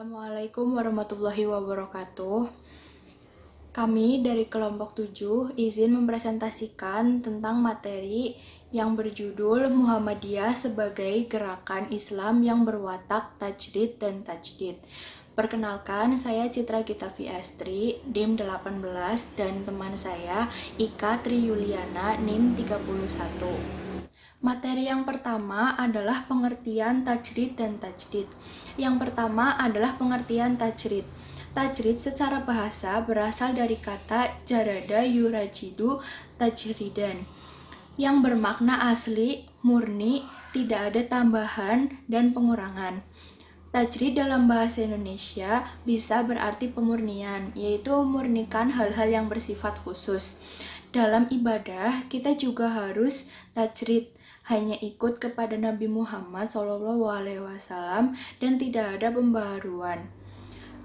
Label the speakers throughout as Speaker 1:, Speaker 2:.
Speaker 1: Assalamualaikum warahmatullahi wabarakatuh. Kami dari kelompok 7 izin mempresentasikan tentang materi yang berjudul Muhammadiyah sebagai gerakan Islam yang berwatak tajrid dan tajdid. Perkenalkan, saya Citra Gita Fiastri, NIM 18, dan teman saya Ika Triyuliana, NIM 31. Materi yang pertama adalah pengertian tajrid dan tajdid. Yang pertama adalah pengertian tajrid. Tajrid secara bahasa berasal dari kata jarada yurajidu tajridan, yang bermakna asli, murni, tidak ada tambahan dan pengurangan. Tajrid dalam bahasa Indonesia bisa berarti pemurnian, yaitu memurnikan hal-hal yang bersifat khusus. Dalam ibadah, kita juga harus tajrid, hanya ikut kepada Nabi Muhammad SAW dan tidak ada pembaharuan.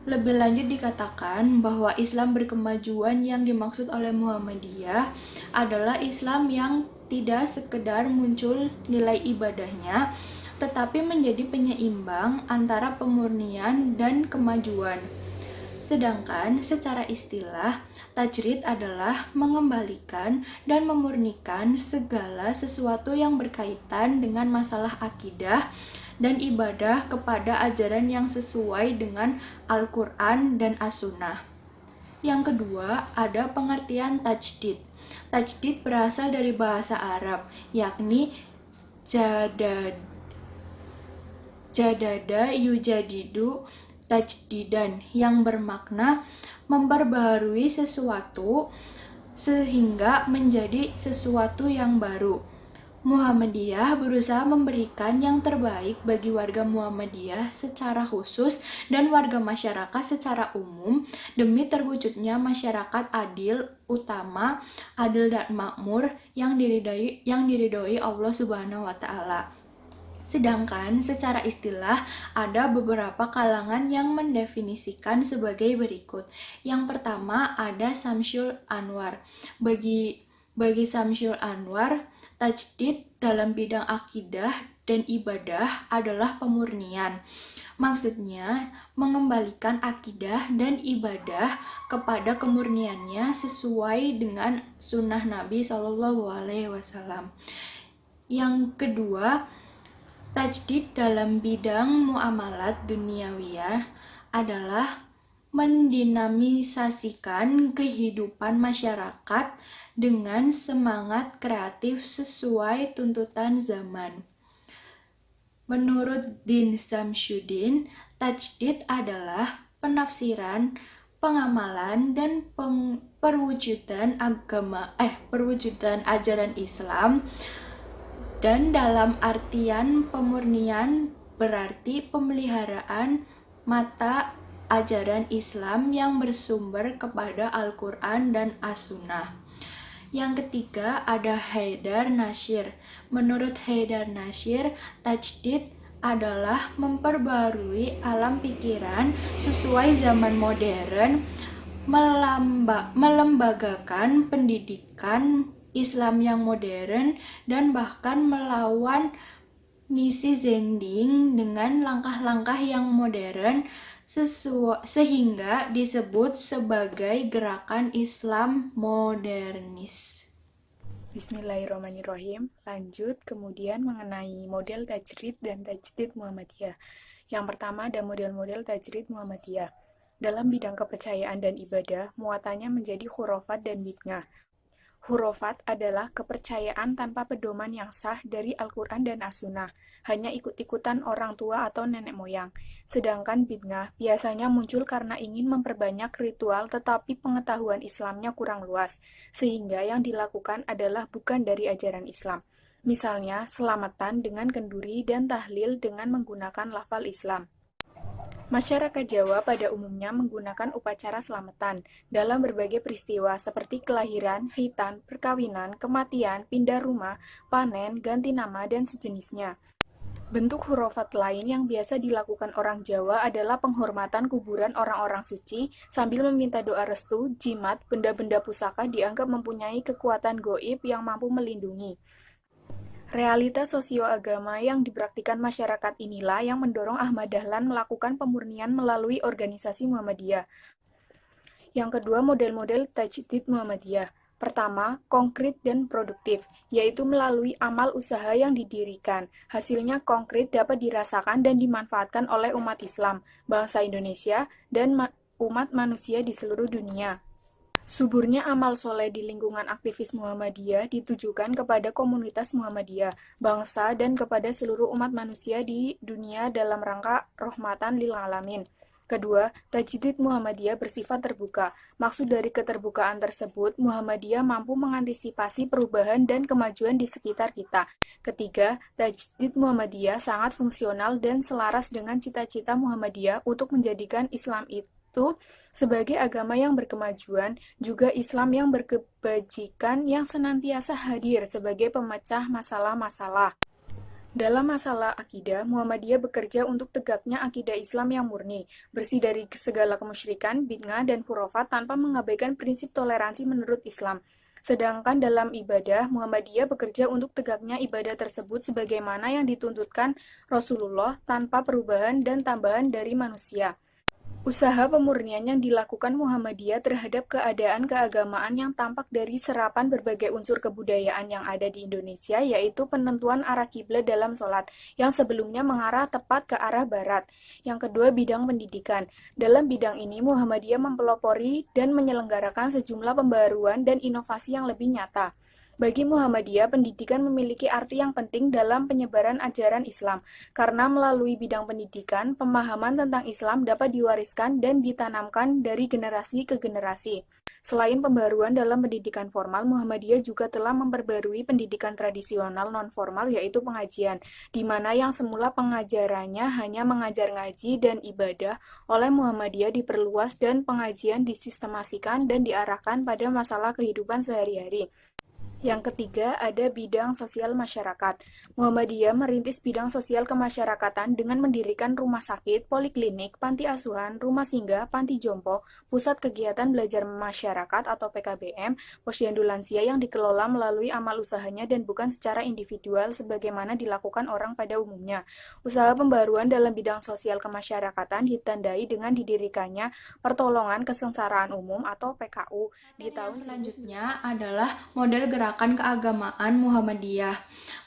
Speaker 1: Lebih lanjut dikatakan bahwa Islam berkemajuan yang dimaksud oleh Muhammadiyah adalah Islam yang tidak sekedar muncul nilai ibadahnya, tetapi menjadi penyeimbang antara pemurnian dan kemajuan. Sedangkan secara istilah, tajrid adalah mengembalikan dan memurnikan segala sesuatu yang berkaitan dengan masalah akidah dan ibadah kepada ajaran yang sesuai dengan Al-Quran dan As-Sunnah. Yang kedua, ada pengertian tajdid. Tajdid berasal dari bahasa Arab, yakni jadada yujadidu tajdidan, yang bermakna memperbaharui sesuatu sehingga menjadi sesuatu yang baru. Muhammadiyah berusaha memberikan yang terbaik bagi warga Muhammadiyah secara khusus dan warga masyarakat secara umum demi terwujudnya masyarakat adil, utama, adil dan makmur yang diridhoi Allah Subhanahu wa taala. Sedangkan secara istilah ada beberapa kalangan yang mendefinisikan sebagai berikut. Yang pertama ada Syamsul Anwar. Bagi Syamsul Anwar, tajdid dalam bidang akidah dan ibadah adalah pemurnian. Maksudnya, mengembalikan akidah dan ibadah kepada kemurniannya sesuai dengan sunnah Nabi SAW. Yang kedua, tajdid dalam bidang muamalat duniawiyah adalah mendinamisasikan kehidupan masyarakat dengan semangat kreatif sesuai tuntutan zaman. Menurut Din Samsyuddin, tajdid adalah penafsiran, pengamalan, dan perwujudan ajaran Islam, dan dalam artian pemurnian berarti pemeliharaan mata ajaran Islam yang bersumber kepada Al-Quran dan As-Sunnah. Yang ketiga ada Haidar Nasir. Menurut Haidar Nasir, tajdid adalah memperbarui alam pikiran sesuai zaman modern, melembagakan pendidikan Islam yang modern, dan bahkan melawan misi Zending dengan langkah-langkah yang modern sehingga disebut sebagai gerakan Islam modernis.
Speaker 2: Bismillahirrahmanirrahim. Lanjut, kemudian mengenai model tajrid dan tajdid Muhammadiyah. Yang pertama ada model-model tajrid Muhammadiyah. Dalam bidang kepercayaan dan ibadah, muatannya menjadi khurafat dan bid'ah. Hurufat adalah kepercayaan tanpa pedoman yang sah dari Al-Quran dan As-Sunnah, hanya ikut-ikutan orang tua atau nenek moyang. Sedangkan bid'ah biasanya muncul karena ingin memperbanyak ritual tetapi pengetahuan Islamnya kurang luas, sehingga yang dilakukan adalah bukan dari ajaran Islam. Misalnya, selamatan dengan kenduri dan tahlil dengan menggunakan lafal Islam. Masyarakat Jawa pada umumnya menggunakan upacara selamatan dalam berbagai peristiwa seperti kelahiran, khitan, perkawinan, kematian, pindah rumah, panen, ganti nama, dan sejenisnya. Bentuk hurufat lain yang biasa dilakukan orang Jawa adalah penghormatan kuburan orang-orang suci sambil meminta doa restu, jimat, benda-benda pusaka dianggap mempunyai kekuatan goib yang mampu melindungi. Realitas sosioagama yang dipraktikkan masyarakat inilah yang mendorong Ahmad Dahlan melakukan pemurnian melalui organisasi Muhammadiyah. Yang kedua, model-model tajdid Muhammadiyah. Pertama, konkret dan produktif, yaitu melalui amal usaha yang didirikan. Hasilnya konkret dapat dirasakan dan dimanfaatkan oleh umat Islam, bangsa Indonesia, dan umat manusia di seluruh dunia. Suburnya amal soleh di lingkungan aktivis Muhammadiyah ditujukan kepada komunitas Muhammadiyah, bangsa, dan kepada seluruh umat manusia di dunia dalam rangka rahmatan lil alamin. Kedua, tajdid Muhammadiyah bersifat terbuka. Maksud dari keterbukaan tersebut, Muhammadiyah mampu mengantisipasi perubahan dan kemajuan di sekitar kita. Ketiga, tajdid Muhammadiyah sangat fungsional dan selaras dengan cita-cita Muhammadiyah untuk menjadikan Islam itu sebagai agama yang berkemajuan, juga Islam yang berkebajikan yang senantiasa hadir sebagai pemecah masalah-masalah. Dalam masalah akidah, Muhammadiyah bekerja untuk tegaknya akidah Islam yang murni, bersih dari segala kemusyrikan, bid'ah, dan khurafat tanpa mengabaikan prinsip toleransi menurut Islam. Sedangkan dalam ibadah, Muhammadiyah bekerja untuk tegaknya ibadah tersebut sebagaimana yang dituntutkan Rasulullah tanpa perubahan dan tambahan dari manusia. Usaha pemurnian yang dilakukan Muhammadiyah terhadap keadaan keagamaan yang tampak dari serapan berbagai unsur kebudayaan yang ada di Indonesia, yaitu penentuan arah kiblat dalam sholat, yang sebelumnya mengarah tepat ke arah barat. Yang kedua, bidang pendidikan. Dalam bidang ini, Muhammadiyah mempelopori dan menyelenggarakan sejumlah pembaruan dan inovasi yang lebih nyata. Bagi Muhammadiyah, pendidikan memiliki arti yang penting dalam penyebaran ajaran Islam, karena melalui bidang pendidikan, pemahaman tentang Islam dapat diwariskan dan ditanamkan dari generasi ke generasi. Selain pembaruan dalam pendidikan formal, Muhammadiyah juga telah memperbarui pendidikan tradisional non-formal, yaitu pengajian, di mana yang semula pengajarannya hanya mengajar ngaji dan ibadah, oleh Muhammadiyah diperluas dan pengajian disistemasikan dan diarahkan pada masalah kehidupan sehari-hari. Yang ketiga, ada bidang sosial masyarakat. Muhammadiyah merintis bidang sosial kemasyarakatan dengan mendirikan rumah sakit, poliklinik, panti asuhan, rumah singgah, panti jompo, pusat kegiatan belajar masyarakat atau PKBM, posyandu lansia yang dikelola melalui amal usahanya dan bukan secara individual sebagaimana dilakukan orang pada umumnya. Usaha pembaruan dalam bidang sosial kemasyarakatan ditandai dengan didirikannya Pertolongan Kesengsaraan Umum atau PKU di tahun
Speaker 1: selanjutnya adalah model gerakan keagamaan Muhammadiyah.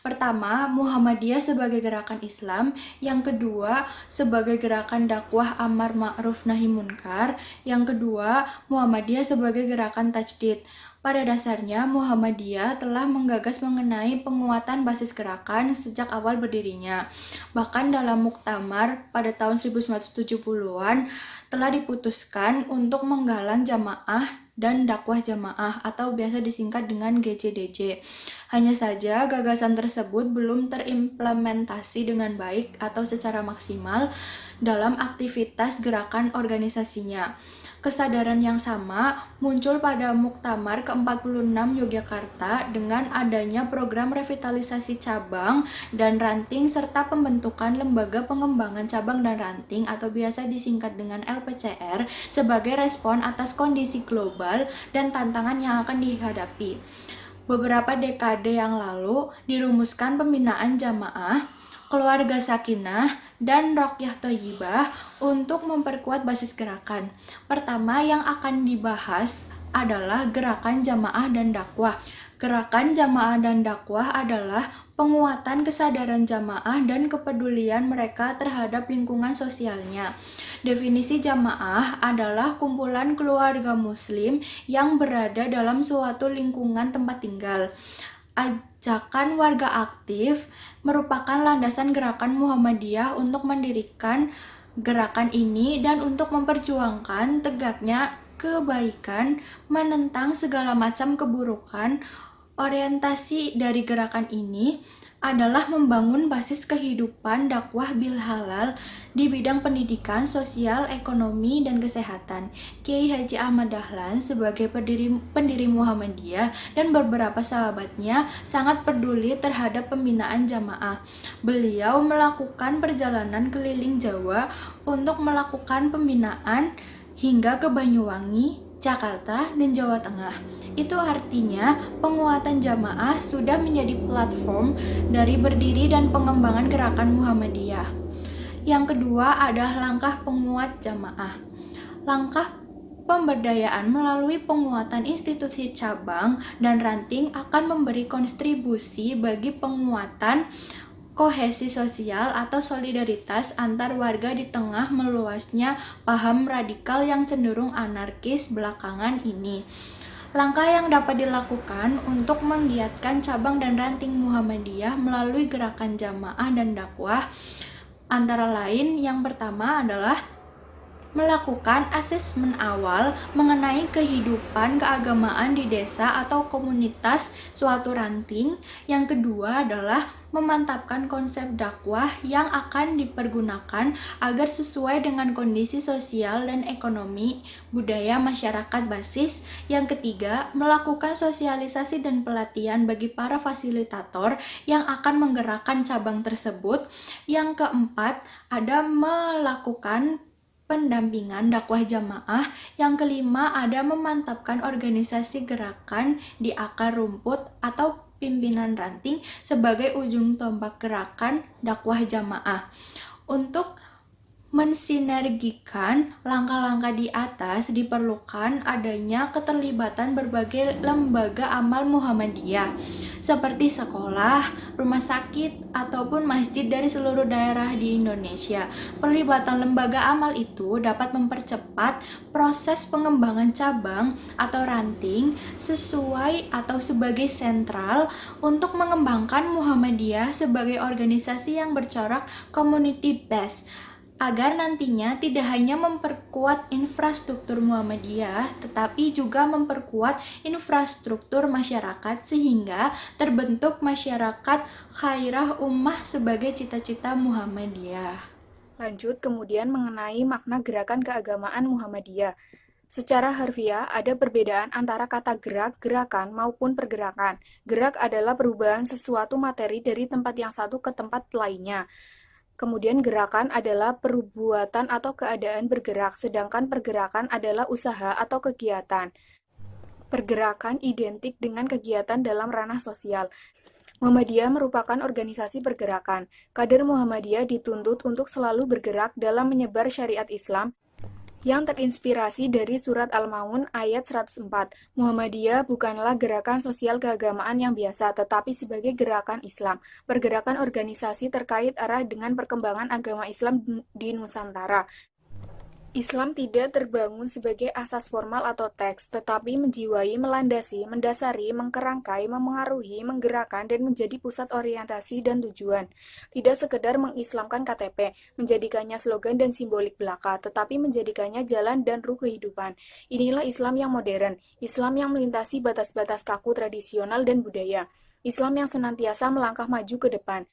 Speaker 1: Pertama, Muhammadiyah sebagai gerakan Islam. Yang kedua, sebagai gerakan dakwah amar ma'ruf nahi munkar. Yang kedua, Muhammadiyah sebagai gerakan tajdid. Pada dasarnya, Muhammadiyah telah menggagas mengenai penguatan basis gerakan sejak awal berdirinya. Bahkan dalam muktamar pada tahun 1970-an telah diputuskan untuk menggalang jamaah dan dakwah jamaah atau biasa disingkat dengan GCDJ. Hanya saja gagasan tersebut belum terimplementasi dengan baik atau secara maksimal dalam aktivitas gerakan organisasinya. Kesadaran yang sama muncul pada Muktamar ke-46 Yogyakarta dengan adanya program revitalisasi cabang dan ranting serta pembentukan Lembaga Pengembangan Cabang dan Ranting atau biasa disingkat dengan LPCR sebagai respon atas kondisi global dan tantangan yang akan dihadapi. Beberapa dekade yang lalu dirumuskan pembinaan jamaah, keluarga sakinah, dan roqyah thayyibah untuk memperkuat basis gerakan. Pertama yang akan dibahas adalah gerakan jamaah dan dakwah. Gerakan jamaah dan dakwah adalah penguatan kesadaran jamaah dan kepedulian mereka terhadap lingkungan sosialnya. Definisi jamaah adalah kumpulan keluarga muslim yang berada dalam suatu lingkungan tempat tinggal. Ajakan warga aktif merupakan landasan gerakan Muhammadiyah untuk mendirikan gerakan ini dan untuk memperjuangkan tegaknya kebaikan, menentang segala macam keburukan. Orientasi dari gerakan ini adalah membangun basis kehidupan dakwah bil halal di bidang pendidikan, sosial, ekonomi, dan kesehatan. Kiai Haji Ahmad Dahlan sebagai pendiri Muhammadiyah dan beberapa sahabatnya sangat peduli terhadap pembinaan jamaah. Beliau melakukan perjalanan keliling Jawa untuk melakukan pembinaan hingga ke Banyuwangi, Jakarta, dan Jawa Tengah. Itu artinya penguatan jamaah sudah menjadi platform dari berdiri dan pengembangan gerakan Muhammadiyah. Yang kedua adalah langkah penguat jamaah. Langkah pemberdayaan melalui penguatan institusi cabang dan ranting akan memberi kontribusi bagi penguatan kohesi sosial atau solidaritas antar warga di tengah meluasnya paham radikal yang cenderung anarkis belakangan ini. Langkah yang dapat dilakukan untuk menggiatkan cabang dan ranting Muhammadiyah melalui gerakan jamaah dan dakwah antara lain yang pertama adalah melakukan asesmen awal mengenai kehidupan keagamaan di desa atau komunitas suatu ranting. Yang kedua adalah memantapkan konsep dakwah yang akan dipergunakan agar sesuai dengan kondisi sosial dan ekonomi budaya masyarakat basis. Yang ketiga, melakukan sosialisasi dan pelatihan bagi para fasilitator yang akan menggerakkan cabang tersebut. Yang keempat, ada melakukan pendampingan dakwah jamaah. Yang kelima, ada memantapkan organisasi gerakan di akar rumput atau pimpinan ranting sebagai ujung tombak gerakan dakwah jamaah. Untuk mensinergikan langkah-langkah di atas diperlukan adanya keterlibatan berbagai lembaga amal Muhammadiyah seperti sekolah, rumah sakit, ataupun masjid dari seluruh daerah di Indonesia. Pelibatan lembaga amal itu dapat mempercepat proses pengembangan cabang atau ranting sesuai atau sebagai sentral untuk mengembangkan Muhammadiyah sebagai organisasi yang bercorak community based, agar nantinya tidak hanya memperkuat infrastruktur Muhammadiyah, tetapi juga memperkuat infrastruktur masyarakat sehingga terbentuk masyarakat khairah ummah sebagai cita-cita Muhammadiyah.
Speaker 2: Lanjut kemudian mengenai makna gerakan keagamaan Muhammadiyah. Secara harfiah, ada perbedaan antara kata gerak, gerakan, maupun pergerakan. Gerak adalah perubahan sesuatu materi dari tempat yang satu ke tempat lainnya. Kemudian gerakan adalah perbuatan atau keadaan bergerak, sedangkan pergerakan adalah usaha atau kegiatan. Pergerakan identik dengan kegiatan dalam ranah sosial. Muhammadiyah merupakan organisasi pergerakan. Kader Muhammadiyah dituntut untuk selalu bergerak dalam menyebar syariat Islam yang terinspirasi dari surat Al-Maun ayat 104. Muhammadiyah bukanlah gerakan sosial keagamaan yang biasa, tetapi sebagai gerakan Islam. Pergerakan organisasi terkait arah dengan perkembangan agama Islam di Nusantara. Islam tidak terbangun sebagai asas formal atau teks, tetapi menjiwai, melandasi, mendasari, mengkerangkai, memengaruhi, menggerakkan, dan menjadi pusat orientasi dan tujuan. Tidak sekedar mengislamkan KTP, menjadikannya slogan dan simbolik belaka, tetapi menjadikannya jalan dan ruh kehidupan. Inilah Islam yang modern, Islam yang melintasi batas-batas kaku tradisional dan budaya. Islam yang senantiasa melangkah maju ke depan.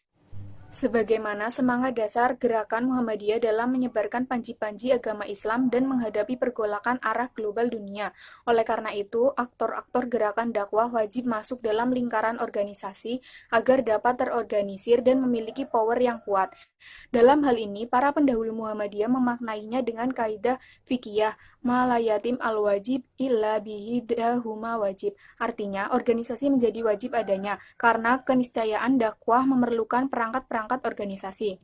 Speaker 2: Sebagaimana semangat dasar gerakan Muhammadiyah dalam menyebarkan panji-panji agama Islam dan menghadapi pergolakan arah global dunia. Oleh karena itu, aktor-aktor gerakan dakwah wajib masuk dalam lingkaran organisasi agar dapat terorganisir dan memiliki power yang kuat. Dalam hal ini, para pendahulu Muhammadiyah memaknainya dengan kaidah fikih ma la yatim al-wajib illa bihi dahuma wajib. Artinya, organisasi menjadi wajib adanya karena keniscayaan dakwah memerlukan perangkat-perangkat organisasi.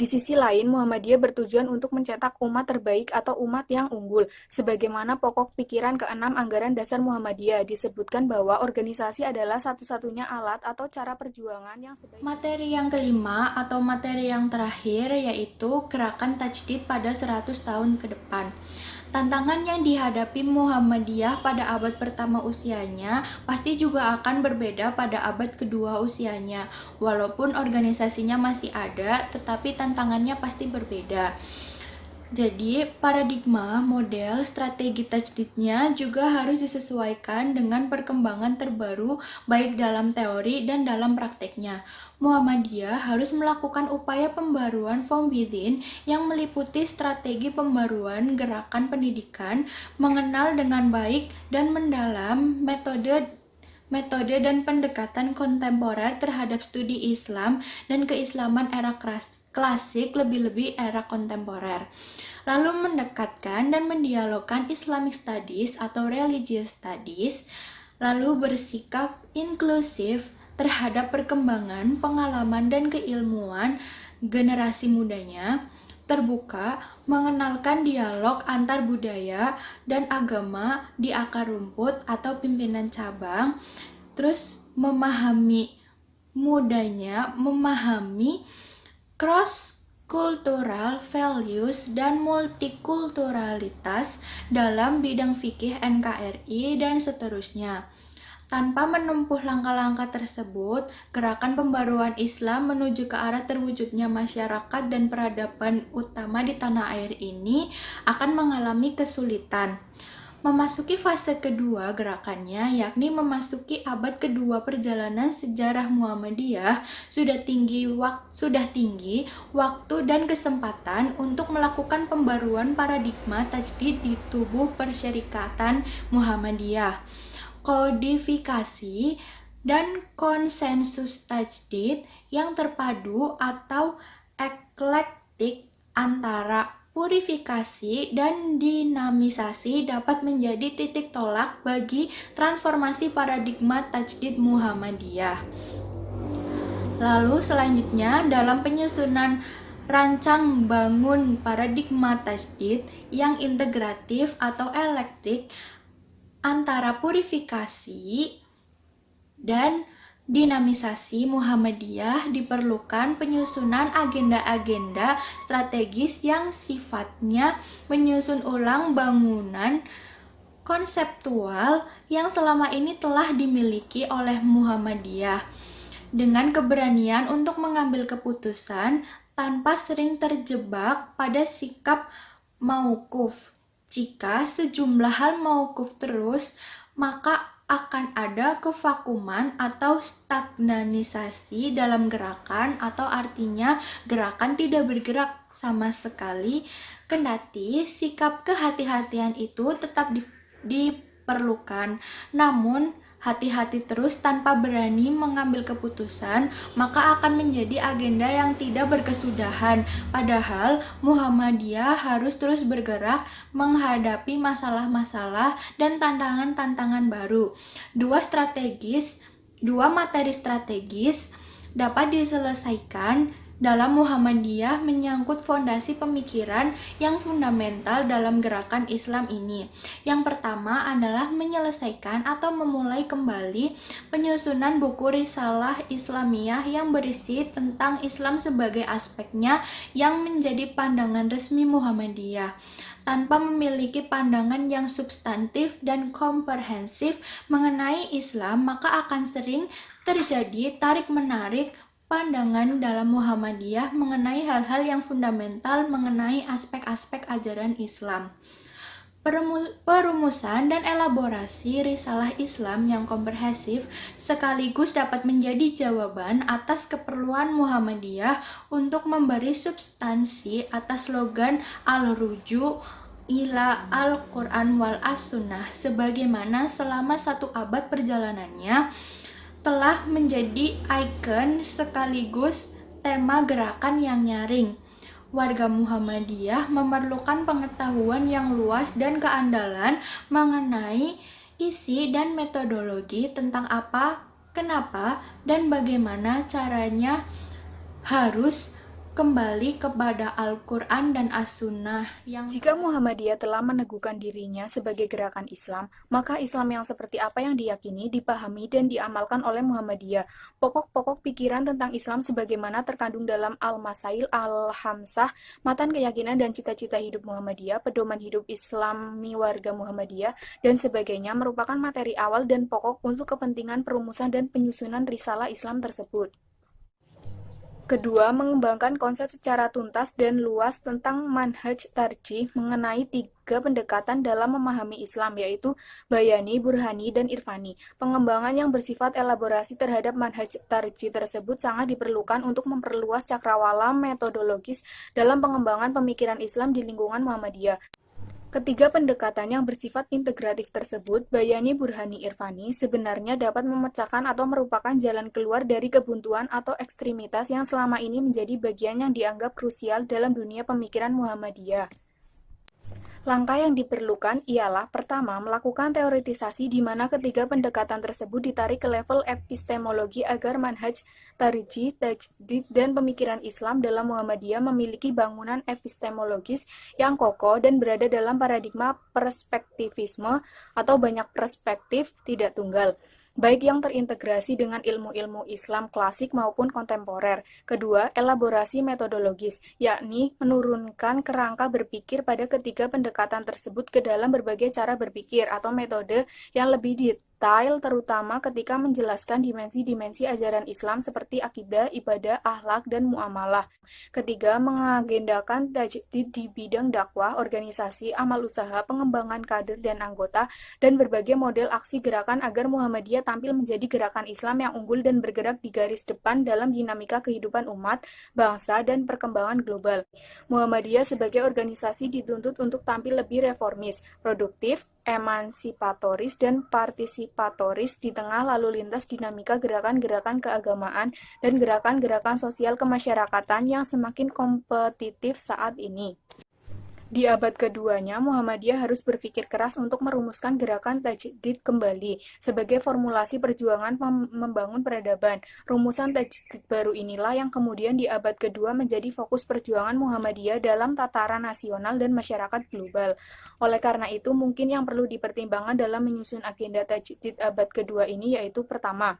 Speaker 2: Di sisi lain, Muhammadiyah bertujuan untuk mencetak umat terbaik atau umat yang unggul. Sebagaimana pokok pikiran keenam anggaran dasar Muhammadiyah, disebutkan bahwa organisasi adalah satu-satunya alat atau cara perjuangan yang sebaik.
Speaker 1: Materi yang kelima atau materi yang terakhir yaitu gerakan tajdid pada 100 tahun ke depan. Tantangan yang dihadapi Muhammadiyah pada abad pertama usianya pasti juga akan berbeda pada abad kedua usianya. Walaupun organisasinya masih ada, tetapi tantangannya pasti berbeda. Jadi, paradigma, model, strategi tajdidnya juga harus disesuaikan dengan perkembangan terbaru baik dalam teori dan dalam prakteknya. Muhammadiyah harus melakukan upaya pembaruan from within yang meliputi strategi pembaruan gerakan pendidikan, mengenal dengan baik dan mendalam metode dan pendekatan kontemporer terhadap studi Islam dan keislaman era klasik, lebih-lebih era kontemporer. lalu mendekatkan dan mendialogkan Islamic Studies atau Religious Studies, lalu bersikap inklusif terhadap perkembangan, pengalaman, dan keilmuan generasi mudanya, terbuka, mengenalkan dialog antar budaya dan agama di akar rumput atau pimpinan cabang, terus memahami cross cultural values dan multikulturalitas dalam bidang fikih NKRI dan seterusnya. Tanpa menempuh langkah-langkah tersebut, gerakan pembaruan Islam menuju ke arah terwujudnya masyarakat dan peradaban utama di tanah air ini akan mengalami kesulitan. Memasuki fase kedua gerakannya, yakni memasuki abad kedua perjalanan sejarah Muhammadiyah, sudah tinggi waktu dan kesempatan untuk melakukan pembaruan paradigma tajdid di tubuh Persyarikatan Muhammadiyah. Kodifikasi dan konsensus tajdid yang terpadu atau eklektik antara purifikasi dan dinamisasi dapat menjadi titik tolak bagi transformasi paradigma tajdid Muhammadiyah. Lalu selanjutnya dalam penyusunan rancang bangun paradigma tajdid yang integratif atau eklektik antara purifikasi dan dinamisasi Muhammadiyah diperlukan penyusunan agenda-agenda strategis yang sifatnya menyusun ulang bangunan konseptual yang selama ini telah dimiliki oleh Muhammadiyah dengan keberanian untuk mengambil keputusan tanpa sering terjebak pada sikap mauquf. Jika sejumlah hal mauquf terus, maka akan ada kevakuman atau stagnanisasi dalam gerakan, atau artinya gerakan tidak bergerak sama sekali. Kendati sikap kehati-hatian itu tetap diperlukan, namun hati-hati terus tanpa berani mengambil keputusan, maka akan menjadi agenda yang tidak berkesudahan. Padahal Muhammadiyah harus terus bergerak menghadapi masalah-masalah dan tantangan-tantangan baru. Dua materi strategis dapat diselesaikan dalam Muhammadiyah menyangkut fondasi pemikiran yang fundamental dalam gerakan Islam ini. Yang pertama adalah menyelesaikan atau memulai kembali penyusunan buku Risalah Islamiyah yang berisi tentang Islam sebagai aspeknya yang menjadi pandangan resmi Muhammadiyah. Tanpa memiliki pandangan yang substantif dan komprehensif mengenai Islam, maka akan sering terjadi tarik-menarik pandangan dalam Muhammadiyah mengenai hal-hal yang fundamental mengenai aspek-aspek ajaran Islam. Perumusan dan elaborasi risalah Islam yang komprehensif sekaligus dapat menjadi jawaban atas keperluan Muhammadiyah untuk memberi substansi atas slogan al-ruju ila al-Quran wal as-sunnah, sebagaimana selama 1 abad perjalanannya telah menjadi ikon sekaligus tema gerakan yang nyaring. Warga Muhammadiyah memerlukan pengetahuan yang luas dan keandalan mengenai isi dan metodologi tentang apa, kenapa, dan bagaimana caranya harus kembali kepada Al-Quran dan As-Sunnah yang
Speaker 2: Jika Muhammadiyah telah meneguhkan dirinya sebagai gerakan Islam, maka Islam yang seperti apa yang diyakini, dipahami, dan diamalkan oleh Muhammadiyah. Pokok-pokok pikiran tentang Islam sebagaimana terkandung dalam Al-Masail Al-Hamsah, matan keyakinan dan cita-cita hidup Muhammadiyah, pedoman hidup Islami warga Muhammadiyah, dan sebagainya merupakan materi awal dan pokok untuk kepentingan perumusan dan penyusunan risalah Islam tersebut. Kedua, mengembangkan konsep secara tuntas dan luas tentang manhaj tarjih mengenai 3 pendekatan dalam memahami Islam, yaitu bayani, burhani, dan irfani. Pengembangan yang bersifat elaborasi terhadap manhaj tarjih tersebut sangat diperlukan untuk memperluas cakrawala metodologis dalam pengembangan pemikiran Islam di lingkungan Muhammadiyah. Ketiga pendekatan yang bersifat integratif tersebut, bayani, burhani, irfani, sebenarnya dapat memecahkan atau merupakan jalan keluar dari kebuntuan atau ekstremitas yang selama ini menjadi bagian yang dianggap krusial dalam dunia pemikiran Muhammadiyah. Langkah yang diperlukan ialah pertama, melakukan teoretisasi di mana ketiga pendekatan tersebut ditarik ke level epistemologi agar manhaj, tarjih, tajdid, dan pemikiran Islam dalam Muhammadiyah memiliki bangunan epistemologis yang kokoh dan berada dalam paradigma perspektivisme atau banyak perspektif tidak tunggal, baik yang terintegrasi dengan ilmu-ilmu Islam klasik maupun kontemporer. Kedua, elaborasi metodologis, yakni menurunkan kerangka berpikir pada ketiga pendekatan tersebut ke dalam berbagai cara berpikir atau metode yang lebih detail, terutama ketika menjelaskan dimensi-dimensi ajaran Islam seperti akidah, ibadah, akhlak, dan muamalah. Ketiga, mengagendakan tajdid di bidang dakwah, organisasi, amal usaha, pengembangan kader dan anggota, dan berbagai model aksi gerakan agar Muhammadiyah tampil menjadi gerakan Islam yang unggul dan bergerak di garis depan dalam dinamika kehidupan umat, bangsa, dan perkembangan global. Muhammadiyah sebagai organisasi dituntut untuk tampil lebih reformis, produktif, emansipatoris, dan partisipatoris di tengah lalu lintas dinamika gerakan-gerakan keagamaan dan gerakan-gerakan sosial kemasyarakatan yang semakin kompetitif saat ini. Di abad keduanya, Muhammadiyah harus berpikir keras untuk merumuskan gerakan tajdid kembali sebagai formulasi perjuangan membangun peradaban. Rumusan tajdid baru inilah yang kemudian di abad kedua menjadi fokus perjuangan Muhammadiyah dalam tataran nasional dan masyarakat global. Oleh karena itu, mungkin yang perlu dipertimbangkan dalam menyusun agenda tajdid abad kedua ini yaitu pertama,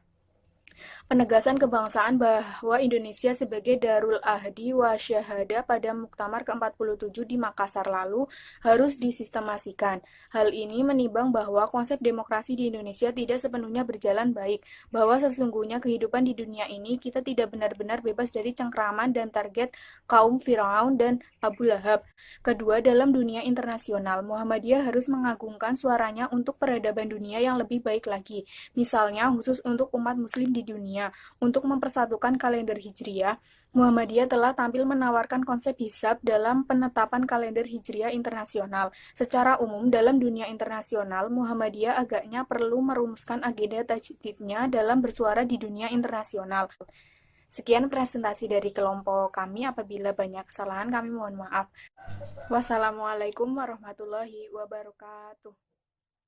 Speaker 2: penegasan kebangsaan bahwa Indonesia sebagai Darul Ahdi wa Syahada pada Muktamar ke-47 di Makassar lalu harus disistemasikan. Hal ini menimbang bahwa konsep demokrasi di Indonesia tidak sepenuhnya berjalan baik, bahwa sesungguhnya kehidupan di dunia ini kita tidak benar-benar bebas dari cengkraman dan target kaum Firaun dan Abu Lahab. Kedua, dalam dunia internasional, Muhammadiyah harus mengagungkan suaranya untuk peradaban dunia yang lebih baik lagi. Misalnya, khusus untuk umat muslim di dunia. Untuk mempersatukan kalender Hijriah, Muhammadiyah telah tampil menawarkan konsep hisab dalam penetapan kalender Hijriah internasional. Secara umum, dalam dunia internasional, Muhammadiyah agaknya perlu merumuskan agenda tajdidnya dalam bersuara di dunia internasional. Sekian presentasi dari kelompok kami. Apabila banyak kesalahan, kami mohon maaf. Wassalamualaikum warahmatullahi wabarakatuh.